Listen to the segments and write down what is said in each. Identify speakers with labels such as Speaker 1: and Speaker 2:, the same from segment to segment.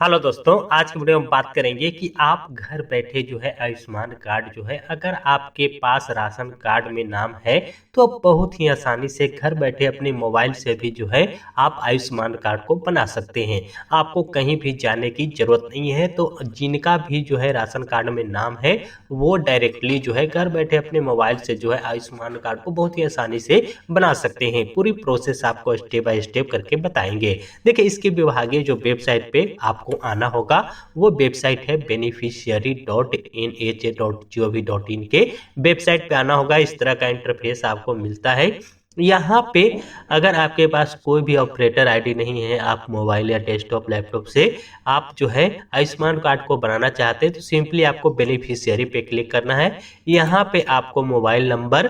Speaker 1: Hello दोस्तों, आज की वीडियो में बात करेंगे कि आप घर बैठे जो है आयुष्मान कार्ड जो है अगर आपके पास राशन कार्ड में नाम है तो बहुत ही आसानी से घर बैठे अपने मोबाइल से भी जो है आप आयुष्मान कार्ड को बना सकते हैं। आपको कहीं भी जाने की जरूरत नहीं है। तो जिनका भी जो है राशन कार्ड में नाम है वो डायरेक्टली जो है घर बैठे अपने मोबाइल से जो है आयुष्मान कार्ड को बहुत ही आसानी से बना सकते हैं। पूरी प्रोसेस आपको स्टेप बाय स्टेप करके बताएंगे। देखिए, इसकी विभागीय जो वेबसाइट पे आपको आना होगा वो वेबसाइट है beneficiary.nh.gov.in के वेबसाइट पे आना होगा। इस तरह का इंटरफेस आपको मिलता है। यहाँ पे अगर आपके पास कोई भी ऑपरेटर आईडी नहीं है, आप मोबाइल या डेस्कटॉप लैपटॉप से आप जो है आयुष्मान कार्ड को बनाना चाहते हैं तो सिंपली आपको बेनिफिशियरी पे क्लिक करना है। यहाँ पे आपको मोबाइल नंबर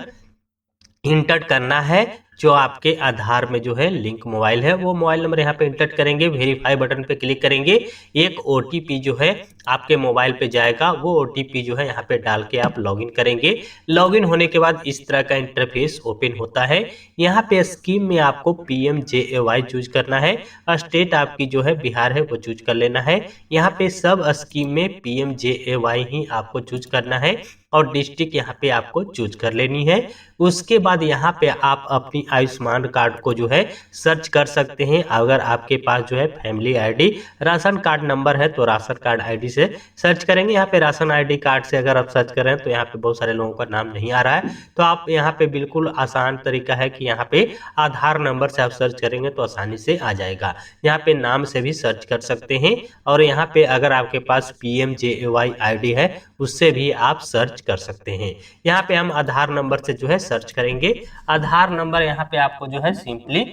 Speaker 1: इंटर करना है जो आपके आधार में जो है लिंक मोबाइल है, वो मोबाइल नंबर यहाँ पे इंटर करेंगे। वेरीफाई बटन पे क्लिक करेंगे। एक ओटीपी जो है आपके मोबाइल पे जाएगा, वो ओटीपी जो है यहाँ पे डाल के आप लॉगिन करेंगे। लॉगिन होने के बाद इस तरह का इंटरफेस ओपन होता है। यहाँ पे स्कीम में आपको PMJAY चूज करना है। स्टेट आपकी जो है बिहार है वो चूज कर लेना है। यहाँ पे सब स्कीम में PMJAY ही आपको चूज करना है और डिस्ट्रिक्ट यहाँ पे आपको चूज कर लेनी है। उसके बाद यहाँ पे आप अपनी आयुष्मान कार्ड को जो है सर्च कर सकते हैं। अगर आपके पास जो है family ID ration card number है तो राशन कार्ड आईडी से सर्च करेंगे। यहाँ पे राशन आईडी कार्ड से अगर आप सर्च करें तो यहाँ पे बहुत सारे लोगों का नाम नहीं आ रहा है, तो आप यहाँ पे बिल्कुल आसान तरीका है कि यहाँ पे आधार नंबर से आप सर्च करेंगे तो आसानी से आ जाएगा। यहाँ पे नाम से भी सर्च कर सकते हैं और यहाँ पे अगर आपके पास PMJAY आईडी है उससे भी आप सर्च कर सकते हैं। यहाँ पे हम आधार नंबर से जो है सर्च करेंगे। आधार नंबर यहाँ पे आपको जो है सिंपली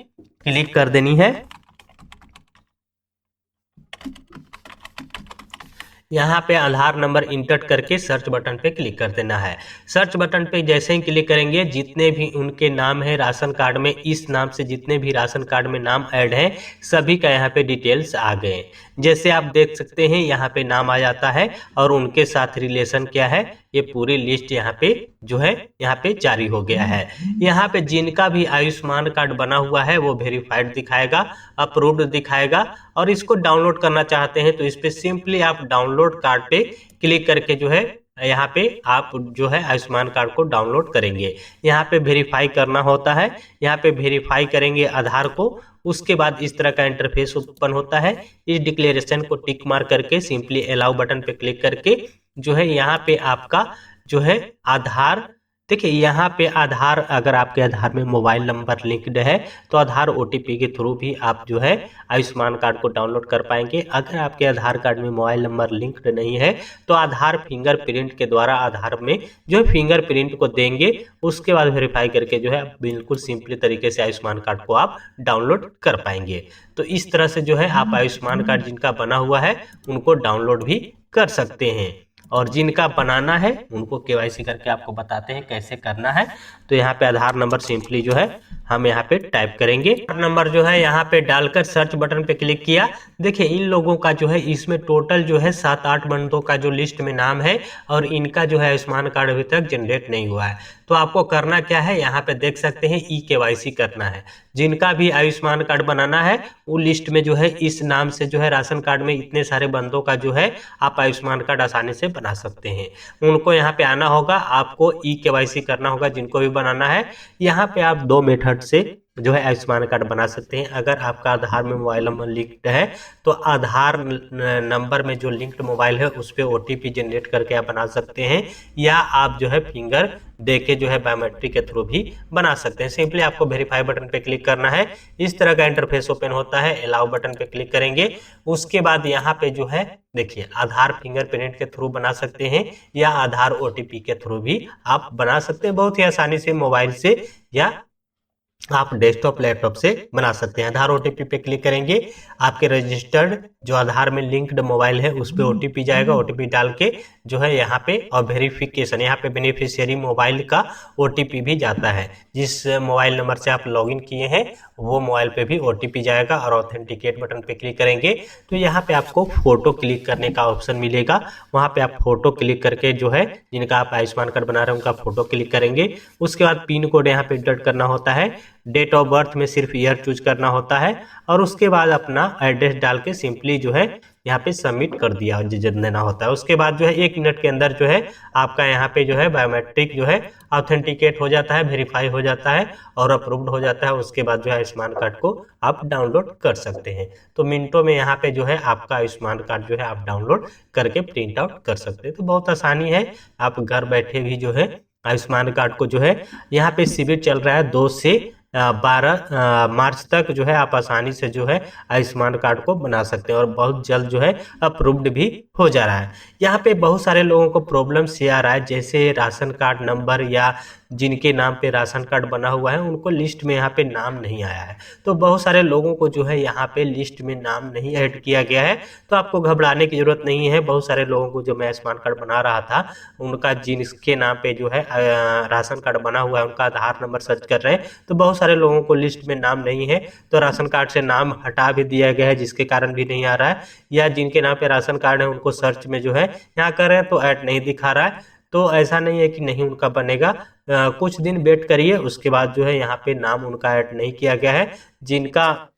Speaker 1: क्लिक कर देनी है। यहाँ पे आधार नंबर इंटर करके सर्च बटन पे क्लिक कर देना है। सर्च बटन पे जैसे ही क्लिक करेंगे जितने भी उनके नाम है राशन कार्ड में, इस नाम से जितने भी राशन कार्ड में नाम ऐड है सभी का यहाँ पे डिटेल्स आ गए। जैसे आप देख सकते हैं यहाँ पे नाम आ जाता है और उनके साथ रिलेशन क्या है ये पूरी लिस्ट यहाँ पे जो है यहाँ पे जारी हो गया है। यहाँ पे जिनका भी आयुष्मान कार्ड बना हुआ है वो वेरीफाइड दिखाएगा, अप्रूव्ड दिखाएगा। और इसको डाउनलोड करना चाहते हैं तो इस पे सिंपली आप डाउनलोड कार्ड पे क्लिक करके जो है यहाँ पे आप जो है आयुष्मान कार्ड को डाउनलोड करेंगे। यहाँ पे वेरीफाई करना होता है। यहाँ पे वेरीफाई करेंगे आधार को। उसके बाद इस तरह का इंटरफेस ओपन होता है। इस डिक्लेरेशन को टिक मार करके सिंपली अलाउ बटन पे क्लिक करके जो है यहाँ पे आपका जो है आधार, देखिए यहाँ पे आधार, अगर आपके आधार में मोबाइल नंबर लिंक्ड है तो आधार OTP के थ्रू भी आप जो है आयुष्मान कार्ड को डाउनलोड कर पाएंगे। अगर आपके आधार कार्ड में मोबाइल नंबर लिंक्ड नहीं है तो आधार फिंगरप्रिंट के द्वारा आधार में जो है फिंगरप्रिंट को देंगे। उसके बाद वेरीफाई करके जो है बिल्कुल सिंपली तरीके से आयुष्मान कार्ड को आप डाउनलोड कर पाएंगे। तो इस तरह से जो है आप आयुष्मान कार्ड जिनका बना हुआ है उनको डाउनलोड भी कर सकते हैं। और जिनका बनाना है उनको KYC करके आपको बताते हैं कैसे करना है। तो यहाँ पे आधार नंबर सिंपली जो है हम यहाँ पे टाइप करेंगे। आधार नंबर जो है यहाँ पे डालकर सर्च बटन पे क्लिक किया। देखिए इन लोगों का जो है इसमें टोटल जो है 7-8 बंदों का जो लिस्ट में नाम है और इनका जो है आयुष्मान कार्ड अभी तक जनरेट नहीं हुआ है। तो आपको करना क्या है, यहाँ पे देख सकते हैं KYC करना है। जिनका भी आयुष्मान कार्ड बनाना है वो लिस्ट में जो है इस नाम से जो है राशन कार्ड में इतने सारे बंदों का जो है आप आयुष्मान कार्ड आसानी से बना सकते हैं। उनको यहाँ पे आना होगा, आपको KYC करना होगा जिनको भी बनाना है। यहाँ पे आप 2 मेथड से जो है आयुष्मान कार्ड बना सकते हैं। अगर आपका आधार में मोबाइल नंबर लिंक्ड है तो आधार नंबर में जो लिंक्ड मोबाइल है उस पर OTP जनरेट करके आप बना सकते हैं, या आप जो है फिंगर देके जो है बायोमेट्रिक के थ्रू भी बना सकते हैं। सिंपली आपको वेरीफाई बटन पे क्लिक करना है। इस तरह का इंटरफेस ओपन होता है। अलाउ बटन पे क्लिक करेंगे। उसके बाद यहाँ पे जो है देखिए आधार फिंगरप्रिंट के थ्रू बना सकते हैं या आधार OTP के थ्रू भी आप बना सकते हैं। बहुत ही आसानी से मोबाइल से या आप डेस्कटॉप लैपटॉप से बना सकते हैं। आधार OTP पे क्लिक करेंगे। आपके रजिस्टर्ड जो आधार में लिंक्ड मोबाइल है उस पे OTP जाएगा। OTP डाल के जो है यहाँ पे और वेरिफिकेशन, यहाँ पे बेनिफिशियरी मोबाइल का OTP भी जाता है। जिस मोबाइल नंबर से आप लॉगिन किए हैं वो मोबाइल पे भी OTP जाएगा। और ऑथेंटिकेट बटन पे क्लिक करेंगे तो यहाँ पे आपको फोटो क्लिक करने का ऑप्शन मिलेगा। वहाँ पे आप फोटो क्लिक करके जो है जिनका आप आयुष्मान कार्ड बना रहे हैं उनका फोटो क्लिक करेंगे। उसके बाद पिन कोड यहाँ पे इंटर करना होता है। डेट ऑफ बर्थ में सिर्फ ईयर चूज करना होता है और उसके बाद अपना एड्रेस डाल के सिंपली जो है यहाँ पे सबमिट कर दिया देना होता है। उसके बाद जो है 1 मिनट के अंदर जो है आपका यहाँ पे जो है बायोमेट्रिक जो है ऑथेंटिकेट हो जाता है, वेरीफाई हो जाता है और अप्रूव्ड हो जाता है। उसके बाद जो है आयुष्मान कार्ड को आप डाउनलोड कर सकते हैं। तो मिनटों में यहाँ पे जो है आपका आयुष्मान कार्ड जो है आप डाउनलोड करके प्रिंट आउट कर सकते हैं। तो बहुत आसानी है, आप घर बैठे भी जो है आयुष्मान कार्ड को जो है, यहाँ पे शिविर चल रहा है 2 से 12 मार्च तक जो है आप आसानी से जो है आयुष्मान कार्ड को बना सकते हैं और बहुत जल्द जो है अप्रूव्ड भी हो जा रहा है। यहाँ पे बहुत सारे लोगों को प्रॉब्लम से आ रहा है, जैसे राशन कार्ड नंबर या जिनके नाम पे राशन कार्ड बना हुआ है उनको लिस्ट में यहाँ पे नाम नहीं आया है। तो बहुत सारे लोगों को जो है यहाँ पे लिस्ट में नाम नहीं ऐड किया गया है, तो आपको घबराने की जरूरत नहीं है। बहुत सारे लोगों को जो मैं आयुष्मान कार्ड बना रहा था उनका जिनके नाम पे जो है राशन कार्ड बना हुआ है उनका आधार नंबर सर्च कर रहे हैं, तो बहुत सारे लोगों को लिस्ट में नाम नहीं है, तो राशन कार्ड से नाम हटा भी दिया गया है जिसके कारण भी नहीं आ रहा है। या जिनके नाम पे राशन कार्ड है उनको सर्च में जो है यहाँ कर रहे हैं तो ऐड नहीं दिखा रहा है। तो ऐसा नहीं है कि नहीं उनका बनेगा, कुछ दिन वेट करिए, उसके बाद जो है यहाँ पे नाम उनका ऐड नहीं किया गया है। जिनका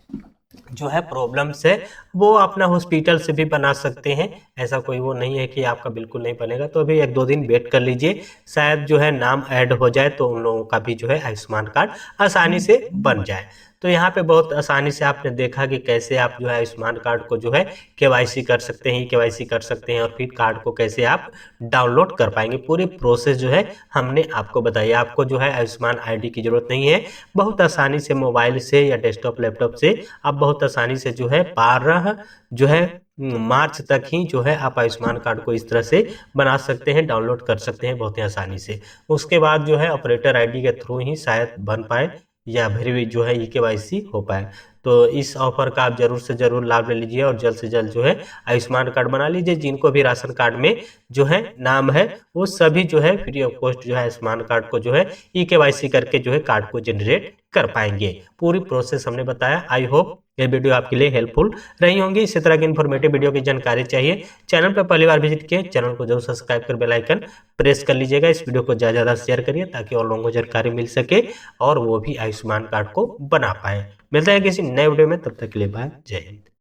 Speaker 1: जो है प्रॉब्लम्स है वो अपना हॉस्पिटल से भी बना सकते हैं, ऐसा कोई वो नहीं है कि आपका बिल्कुल नहीं बनेगा। तो अभी 1-2 दिन वेट कर लीजिए, शायद जो है नाम ऐड हो जाए तो उन लोगों का भी जो है आयुष्मान कार्ड आसानी से बन जाए। तो यहाँ पे बहुत आसानी से आपने देखा कि कैसे आप जो है आयुष्मान कार्ड को जो है केवाईसी कर सकते हैं, केवाईसी कर सकते हैं और फिर कार्ड को कैसे आप डाउनलोड कर पाएंगे। पूरी प्रोसेस जो है हमने आपको बताई। आपको जो है आयुष्मान आईडी की जरूरत नहीं है, बहुत आसानी से मोबाइल से या डेस्कटॉप लैपटॉप से आप बहुत आसानी से जो है 12 जो है मार्च तक ही जो है आप आयुष्मान कार्ड को इस तरह से बना सकते हैं, डाउनलोड कर सकते हैं बहुत ही आसानी से। उसके बाद जो है ऑपरेटर आईडी के थ्रू ही शायद बन पाए या फिर भी जो है ई-केवाईसी हो पाए। तो इस ऑफर का आप जरूर से जरूर लाभ ले लीजिए और जल्द से जल्द जो है आयुष्मान कार्ड बना लीजिए। जिनको भी राशन कार्ड में जो है नाम है वो सभी जो है फ्री ऑफ कॉस्ट जो है आयुष्मान कार्ड को जो है ई-केवाईसी करके जो है कार्ड को जनरेट कर पाएंगे। पूरी प्रोसेस हमने बताया। आई होप ये वीडियो आपके लिए हेल्पफुल रही होंगी। इसी तरह की इन्फॉर्मेटिव वीडियो की जानकारी चाहिए, चैनल पर पहली बार विजिट किए चैनल को जरूर सब्सक्राइब कर बेल आइकन प्रेस कर लीजिएगा। इस वीडियो को ज़्यादा ज़्यादा शेयर करिए ताकि और लोगों को जानकारी मिल सके और वो भी आयुष्मान कार्ड को बना पाए। मिलते हैं किसी नए वीडियो में, तब तक के लिए बाय, जय हिंद।